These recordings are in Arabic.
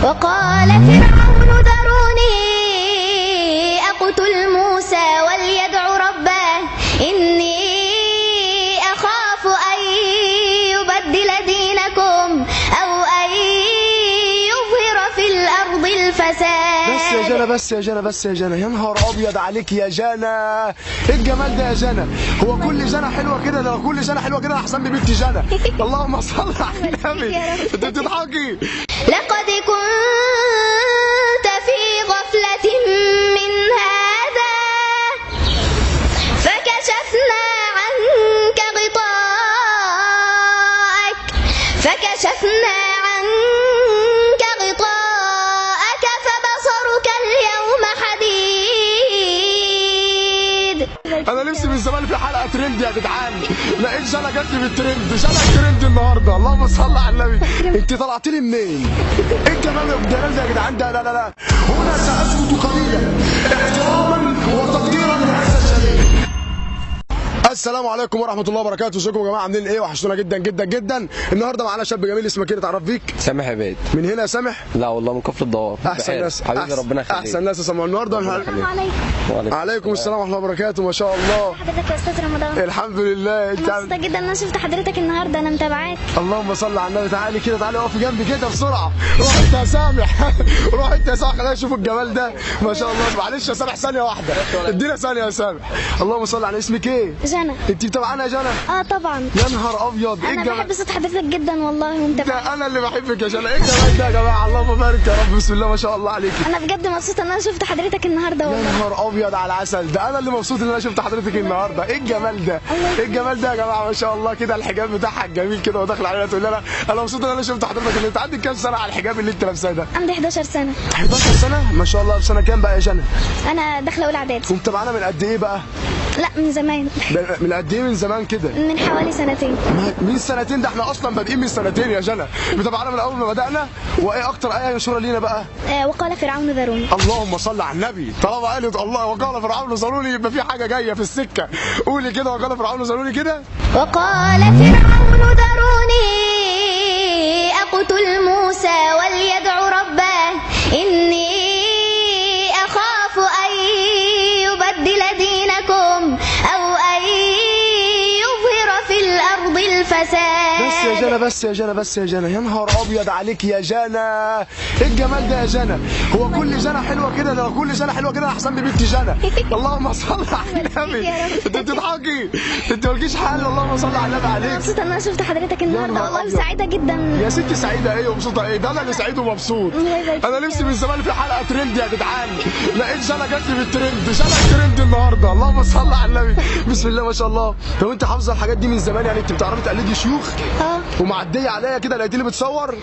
وقال فرعون ذروني أقتل موسى وليدع ربه إني أخاف أن يبدل دينكم أو أن يظهر في الأرض الفساد. بس يا جنى يا نهار ابيض عليك يا جنى، ايه الجمال ده يا جنى؟ هو كل جنى حلوه كده؟ ده كل جنى حلوه كده احسن من بنت جنى. اللهم صل على النبي. انت بتضحكي؟ لقد كنت في غفلة من هذا فكشفنا عنك غطاءك فبصرك اليوم حديد. انا نفسي من زمان في حلقه ترند يا جدعان، لقيت جنى جات لي بالترند، جنى الترند النهارده. اللهم صل على النبي. انت طلعت لي منين؟ ايه الجمال والجلال ده يا جدعان؟ ده لا هنا ساسكت قليلا احتراما وتقديرا لهذا الشريف. السلام عليكم ورحمه الله وبركاته. ازيكم يا جماعه؟ عاملين ايه؟ وحشتونا جدا جدا جدا. النهارده معانا شاب جميل اسمك ايه؟ نتعرف بيك. سامح عباد. من هنا يا سامح؟ لا والله من كفر الدوار. احسن ناس حبيبي ربنا يخليك. احسن ناس يا سامح. النهارده السلام عليكم. وعليكم السلام ورحمه الله وبركاته. ما شاء الله. حضرتك يا استاذ رمضان. الحمد لله. انت مبسوطة جدا ان انا شفت حضرتك النهارده، انا متابعاك. اللهم صل على النبي. تعالي كده، تعالي اقفي جنبي كده بسرعه. روح انت يا سامح. روح انت يا سامح، خلينا نشوف الجمال ده. ما شاء الله. معلش يا سامح ثانيه واحده، ادينا ثانيه يا سامح. اللهم صل على اسمك ايه؟ جنى. انت متابعانا يا جنى؟ طبعا. يا نهار ابيض. ايه انا الجمال؟ بحب صوت حضرتك جدا والله ومتابعك. ده انا اللي بحبك يا جنى. ايه الجمال ده يا جماعه؟ اللهم بارك يا رب. بسم الله ما شاء الله عليك. انا بجد مبسوطه ان انا شفت حضرتك النهارده يا والله. نهار ابيض على العسل. ده انا اللي مبسوط ان انا شفت حضرتك النهارده. ايه الجمال ده؟ ايه الجمال ده يا جماعه؟ ما شاء الله كده الحجاب بتاعها الجميل كده وداخل علينا تقول لنا انا مبسوط ان انا شفت حضرتك. انت عندك كام سنه على الحجاب اللي انت لابساه ده؟ عندي 11 سنه. 11 سنه ما شاء الله. في سنه كام بقى يا جنى؟ انا داخله اولى اعدادي. ومتابعانا من قد ايه بقى؟ لا من زمان. من قد ايه من زمان كده؟ من حوالي سنتين. من سنتين؟ ده احنا اصلا بادئين من سنتين يا جنى. متابعانا من اول ما بدانا. وايه اكتر ايه مشهوره لينا بقى؟ وقال فرعون ذروني. اللهم صل على النبي. طالما قالت الله وقال فرعون ذروني يبقى في حاجه جايه في السكه. قولي كده وقال فرعون ذروني كده. وقال فرعون ذروني أقتل موسى وليدع ربه إني أخاف أن يبدل دينكم أو أن يظهر في الأرض الفساد. بس يا جنى يا نهار ابيض عليك يا جنى، ايه الجمال ده يا جنى؟ هو كل جنى حلوه كده؟ ده كل جنى حلوه كده احسن من بنت جنى. اللهم صل على النبي. انت بتضحكي؟ انت مالكيش حل. اللهم صل على النبي عليك. مبسوطه ان انا شفت حضرتك النهارده والله وسعيده جدا. يا ستي سعيده ايه ومبسوطه ايه؟ ده انا اللي سعيد ومبسوط. انا نفسي من زمان في حلقه ترند يا جدعان، لقيت جنى جات لي بالترند، جنى الترند النهارده. اللهم صل على النبي. بسم الله ما شاء الله. لو انت حافظه الحاجات دي من زمان يعني انت بتعرفي تقلدي شيوخ؟ ومعديه عليا كده لقيتيني بتصور؟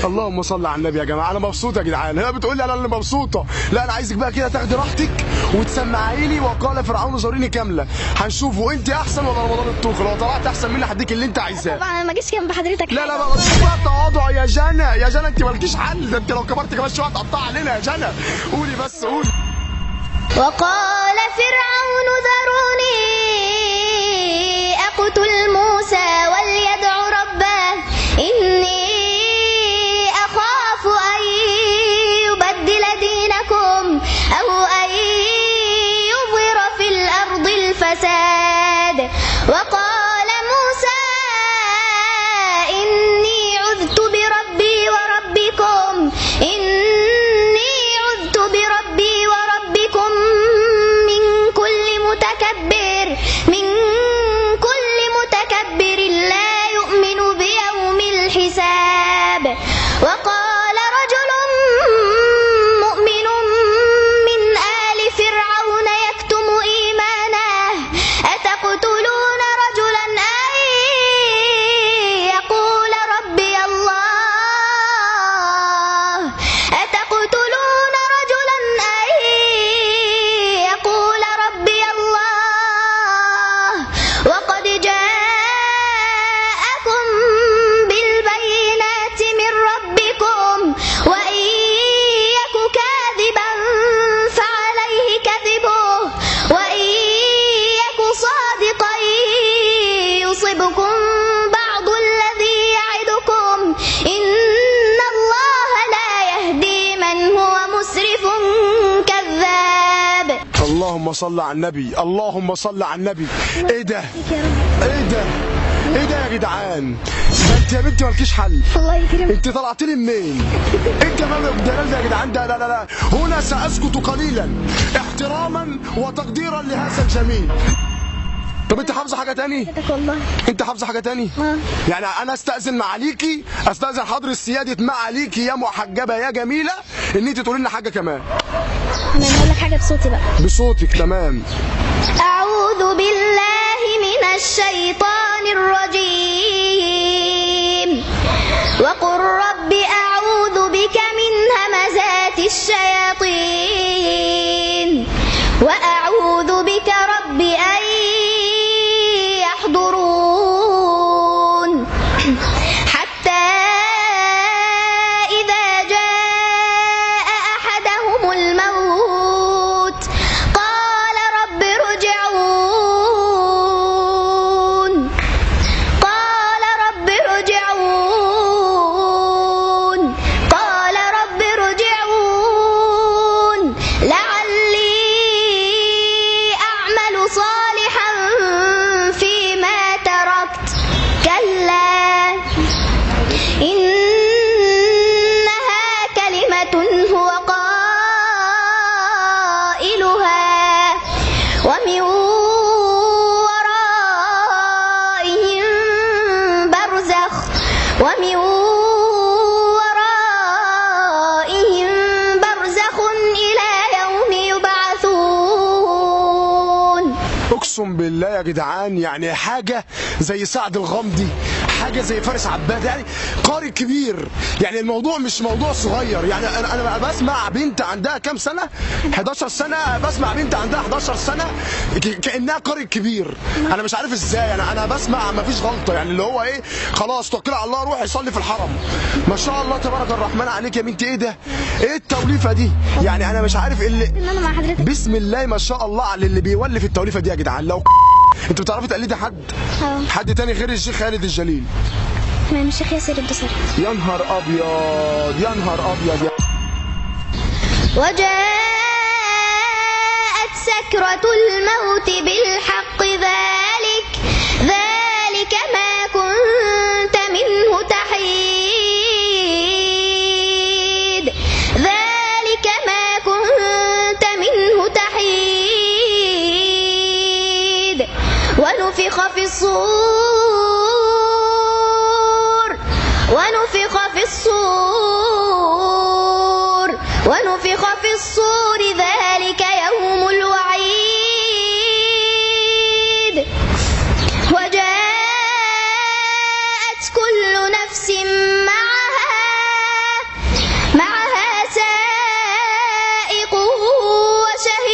اللهم صل على النبي يا جماعه. انا مبسوط يا جدعان. هي بتقول لي انا اللي مبسوطه. لا انا عايزك بقى كده تاخدي راحتك وتسمعي لي وقال فرعون ذروني كامله. هنشوف وانت احسن ولا رمضان الطوخ. لو طلعت احسن مني هديك اللي انت عايزاه. طبعا انا ما جيش جنب حضرتك. لا بقى بقى تواضع يا جنى. يا جنى انت مالكيش حل. ده انت لو كبرت كمان شويه هتقطع علينا يا جنى. قولي بس قولي. وقال فرعون ذروني أقتل موسى وليدع ربه إني أخاف أن يبدل دينكم أو أن يظهر في الأرض الفساد. وقال موسى إني عذت بربي وربكم من كل متكبر لا اللهم صل على النبي، اللهم صل على النبي. ايه ده؟ ايه ده؟ ايه ده يا جدعان؟ ده انت يا بنتي مالكيش حل. الله يكرمك. انت طلعت لي منين؟ ايه الجمال والجلال ده يا جدعان؟ ده لا لا لا، هنا ساسكت قليلا احتراما وتقديرا لهذا الجميل. طب انت حافظه حاجه تاني؟ والله. انت حافظه حاجه تاني؟ يعني انا استاذن معاليكي، استاذن حضر السياده معاليكي يا محجبه يا جميله ان انت تقولي لنا حاجه كمان. انا هقول لك حاجه بصوتي بقى. بصوتك تمام. أعوذ بالله من الشيطان الرجيم. وقل رب أعوذ بك من همزات الشياطين وأعوذ بك رب أن يحضرون. حتى إذا جاء أحدهم الموت قال رب ارجعون لعلي أعمل صالحا فيما تركت كلا إنها كلمة هو قائلها ومن ورائهم برزخ إلى يوم يبعثون. اقسم بالله يا جدعان يعني حاجه زي سعد الغامدي، حاجه زي فارس عباد، يعني قارئ كبير. يعني الموضوع مش موضوع صغير. يعني انا بسمع بنت عندها كام سنه؟ 11 سنه. بسمع بنت عندها 11 سنه كانها قارئ كبير. انا مش عارف ازاي. انا بسمع ما فيش غلطه. يعني اللي هو ايه، خلاص توكل على الله روح يصلي في الحرم. ما شاء الله تبارك الرحمن عليك يا بنتي. ايه ده؟ ايه التوليفه دي؟ يعني انا مش عارف اللي بسم الله ما شاء الله على اللي بيولف التوليفه دي يا جدعان. لو انت بتعرفي تقلدي حد تاني غير الشيخ خالد الجليل؟ تمام. الشيخ ياسر الدوسري. يا نهار ابيض يا نهار ابيض. وجاءت سكرة الموت بالحق ذلك ما كنت منه تحيد ونفخ في الصور ذلك يوم الوعيد. وجاءت كل نفس معها سائق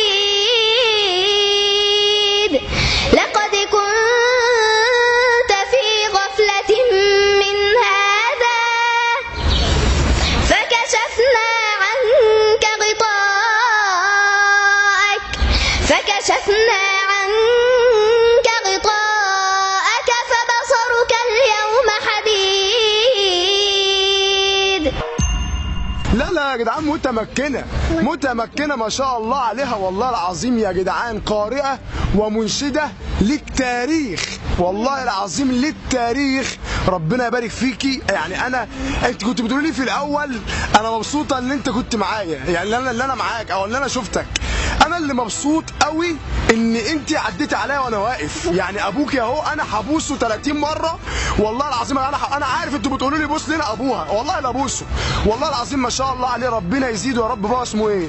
وشهيد. لقد كنت في غفلة من هذا فكشفنا عنك غطاءك فبصرك اليوم حديد. لا يا جدعان، متمكنة ما شاء الله عليها والله العظيم يا جدعان. قارئة ومنشدة للتاريخ والله العظيم للتاريخ. ربنا يبارك فيكي. يعني انت كنت بتقولي لي في الاول انا مبسوطه ان انت كنت معايا، يعني اللي انا معاك او اللي انا شفتك. انا اللي مبسوط قوي ان انت عديتي عليا وانا واقف. يعني ابوك اهو انا حبوسه 30 مره والله العظيم. انا عارف انتوا بتقولوا لي بوس لنا ابوها، والله لا ابوسه والله العظيم. ما شاء الله عليه ربنا يزيده يا رب. بقى اسمه ايه؟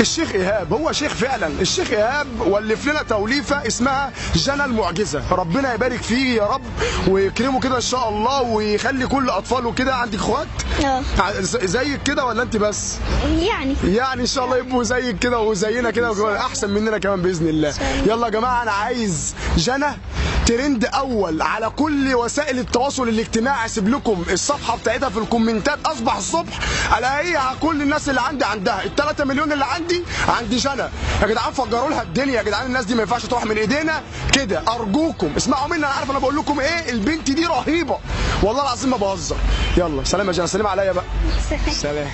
الشيخ ايهاب. هو شيخ فعلا الشيخ ايهاب. ولف لنا توليفه اسمها جنى المعجزه. ربنا يبارك فيه يا رب ويكرمه كده ان شاء الله ويخلي كل اطفاله كده. عندك اخوات زيك كده ولا انت بس؟ يعني ان شاء الله يبقوا زيك كده وزينا كده احسن مننا كمان باذن الله. يلا يا جماعه، انا عايز جنى ترند اول على كل وسائل التواصل الاجتماعي. اسيب لكم الصفحه بتاعتها في الكومنتات. اصبح الصبح الاقيها كل الناس اللي عندها ال3 مليون اللي عندي جنى. يا جدعان فجروا لها الدنيا يا جدعان. الناس دي ما ينفعش تروح من ايدينا كده. ارجوكم اسمعوا مني. انا عارف انا بقول لكم ايه. البنت دي رهيبه والله العظيم ما بهزر. يلا سلام يا جنى. سلام عليا بقى. سلام.